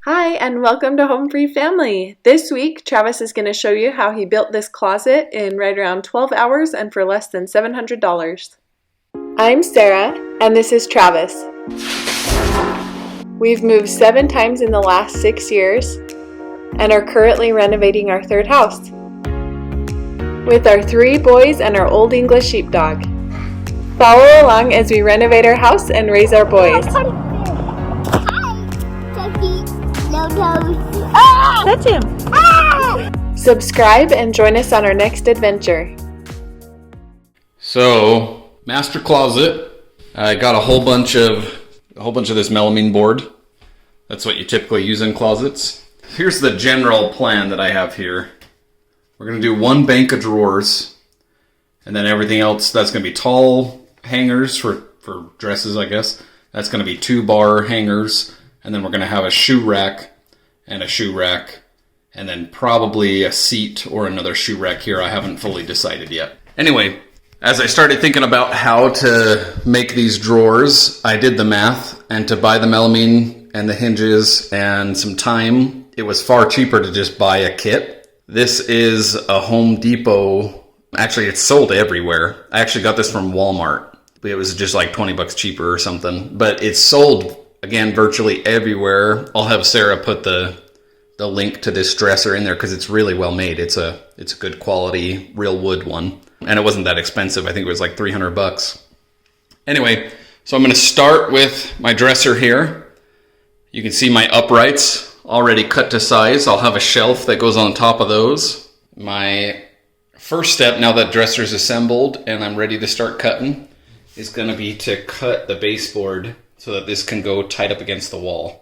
Hi, and welcome to Home Free Family. This week, Travis is going to show you how he built this closet in right around 12 hours and for less than $700. I'm Sarah, and this is Travis. We've moved 7 times in the last 6 years and are currently renovating our 3rd house with our 3 boys and our Old English sheepdog. Follow along as we renovate our house and raise our boys. That's him. Subscribe and join us on our next adventure. So, master closet. I got a whole bunch of this melamine board. That's what you typically use in closets. Here's the general plan that I have here. We're going to do 1 bank of drawers, and then everything else, that's going to be tall hangers for dresses, I guess. That's going to be 2 bar hangers, and then we're going to have a shoe rack and a shoe rack, and then probably a seat or another shoe rack here. I haven't fully decided yet. Anyway, as I started thinking about how to make these drawers, I did the math, and to buy the melamine and the hinges and some time, it was far cheaper to just buy a kit. This is a Home Depot. Actually, it's sold everywhere. I actually got this from Walmart. It was just like 20 bucks cheaper or something, but it's sold again virtually everywhere. I'll have Sarah put the link to this dresser in there because it's really well made. It's a good quality real wood one, and it wasn't that expensive. I think it was like 300 bucks. Anyway, so I'm going to start with my dresser here. You can see my uprights already cut to size. I'll have a shelf that goes on top of those. My first step, now that dresser's assembled and I'm ready to start cutting, is going to be to cut the baseboard so that this can go tight up against the wall.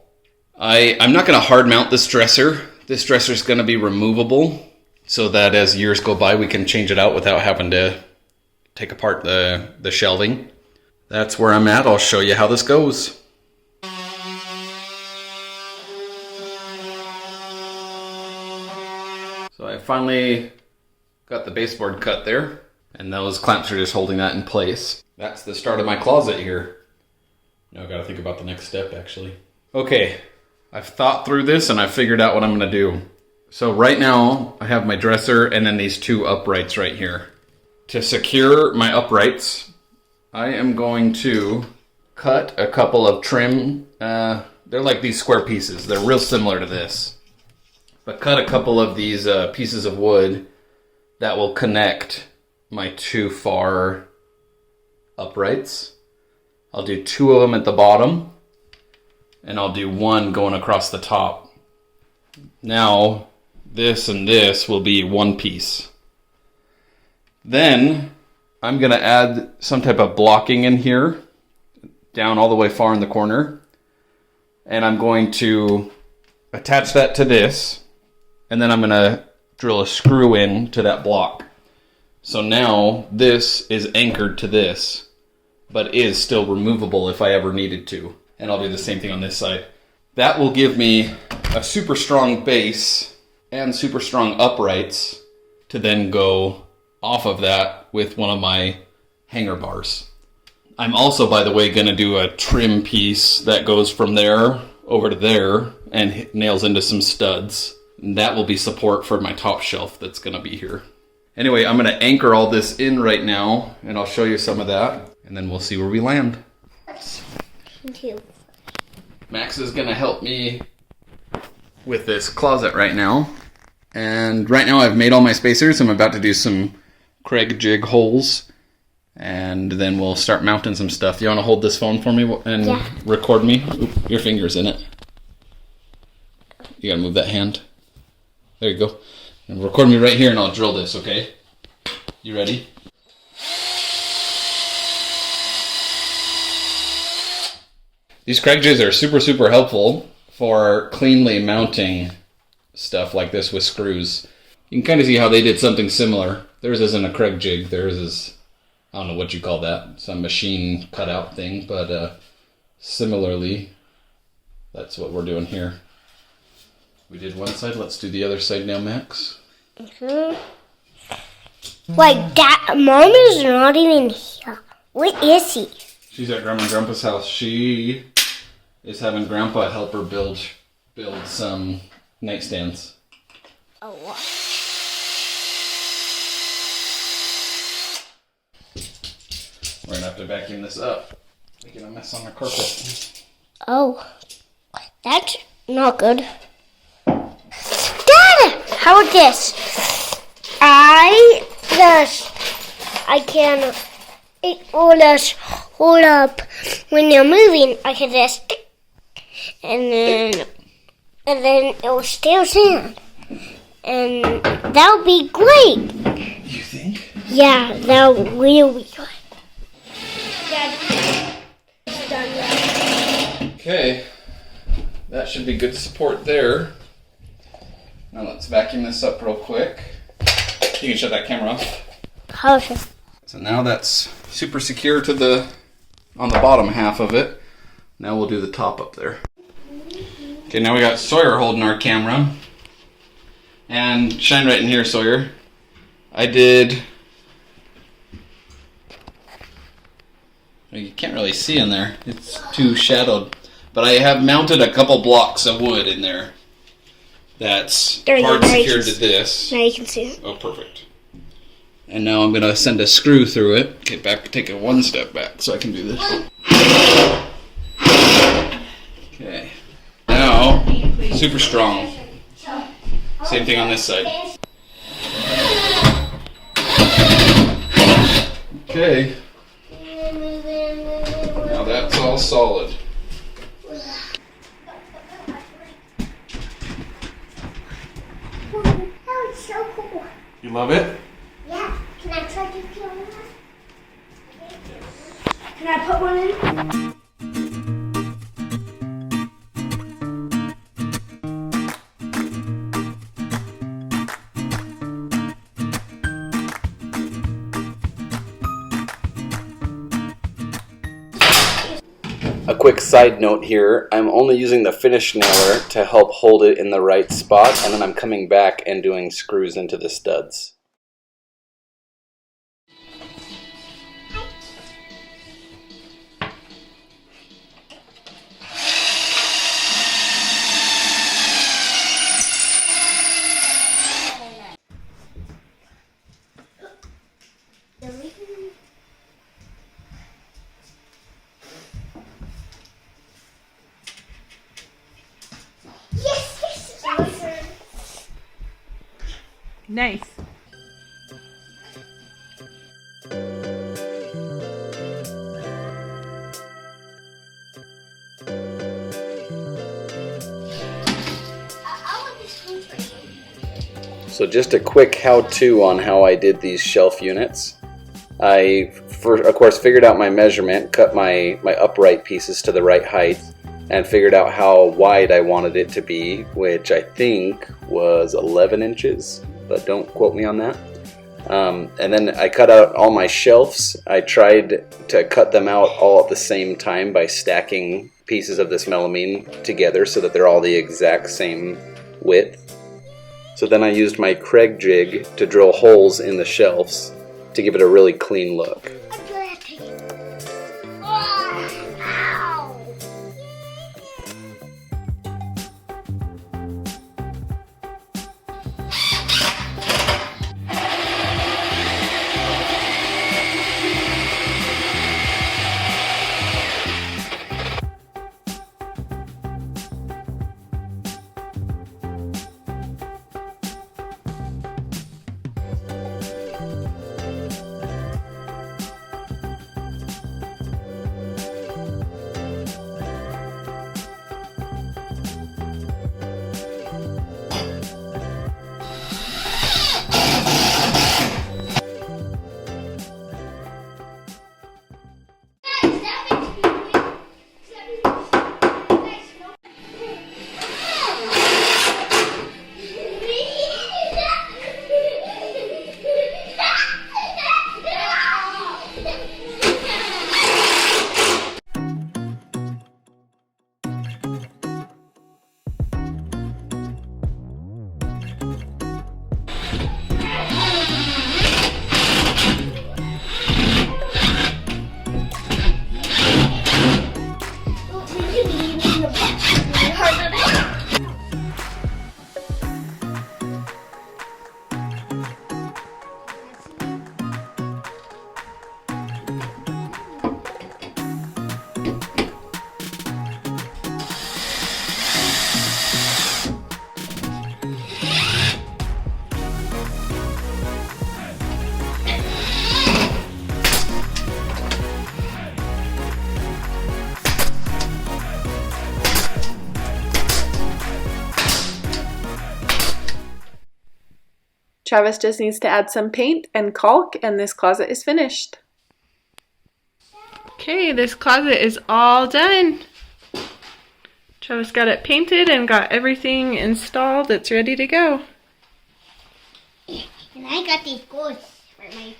I'm not going to hard mount this dresser. This dresser is going to be removable so that as years go by we can change it out without having to take apart the shelving. That's where I'm at. I'll show you how this goes. So I finally got the baseboard cut there, and those clamps are just holding that in place. That's the start of my closet here. Now I've got to think about the next step, actually. Okay, I've thought through this and I've figured out what I'm going to do. So right now I have my dresser and then these 2 uprights right here. To secure my uprights, I am going to cut a couple of trim. They're like these square pieces. They're real similar to this. But cut a couple of these pieces of wood that will connect my 2 far uprights. I'll do 2 of them at the bottom, and I'll do 1 going across the top. Now, this and this will be 1 piece. Then, I'm going to add some type of blocking in here, down all the way far in the corner, and I'm going to attach that to this, and then I'm going to drill a screw in to that block. So now, this is anchored to this, but is still removable if I ever needed to. And I'll do the same thing on this side. That will give me a super strong base and super strong uprights to then go off of that with one of my hanger bars. I'm also, by the way, going to do a trim piece that goes from there over to there and nails into some studs. And that will be support for my top shelf that's going to be here. Anyway, I'm going to anchor all this in right now, and I'll show you some of that. And then we'll see where we land. Max is going to help me with this closet right now. And right now I've made all my spacers. I'm about to do some Craig jig holes. And then we'll start mounting some stuff. You want to hold this phone for me and record me? Oop, your finger's in it. You got to move that hand. There you go. And record me right here and I'll drill this, okay? You ready? These Craig jigs are super helpful for cleanly mounting stuff like this with screws. You can kind of see how they did something similar. Theirs isn't a Craig jig. Theirs is, I don't know what you call that, some machine cutout thing, but similarly, that's what we're doing here. We did one side, let's do the other side now, Max. Like that, Mom is not even here. Where is he? She's at Grandma and Grandpa's house. She is having Grandpa help her build build some nightstands. Oh, wow. We're gonna have to vacuum this up. Making a mess on our carpet. Oh, that's not good. Dad, how about this? I can, it will just hold up when you're moving. I can just, and then it will still stand. And that would be great. You think? Yeah, that would really be good. Done yet? Okay. That should be good support there. Now let's vacuum this up real quick. You can shut that camera off. Perfect. So now that's super secure to on the bottom half of it. Now we'll do the top up there. Okay, now we got Sawyer holding our camera. And shine right in here, Sawyer. You can't really see in there. It's too shadowed. But I have mounted a couple blocks of wood in there. That's hard secured to this. Now you can see it. Oh, perfect. And now I'm going to send a screw through it. Okay, take it one step back so I can do this. Okay. Now, super strong. Same thing on this side. Okay. Now that's all solid. That was so cool. You love it? Yeah. Can I try to peel one? Can I put one in? A quick side note here, I'm only using the finish nailer to help hold it in the right spot, and then I'm coming back and doing screws into the studs. Nice. So just a quick how-to on how I did these shelf units. I, of course, figured out my measurement, cut my upright pieces to the right height, and figured out how wide I wanted it to be, which I think was 11 inches, but don't quote me on that. And then I cut out all my shelves. I tried to cut them out all at the same time by stacking pieces of this melamine together so that they're all the exact same width. So then I used my Kreg jig to drill holes in the shelves to give it a really clean look. Travis just needs to add some paint and caulk, and this closet is finished. Okay, this closet is all done. Travis got it painted and got everything installed. It's ready to go. And I got these goals for my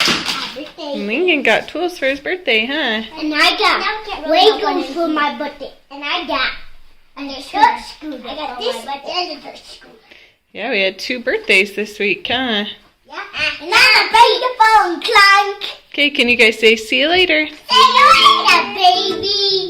birthday. Lincoln got tools for his birthday, huh? And I got Legos for my birthday. And I got a short screw. I got this editor screw. Yeah, we had 2 birthdays this week, huh? Yeah. And I'm a baby phone clank. Okay, can you guys say see you later? See you later, baby.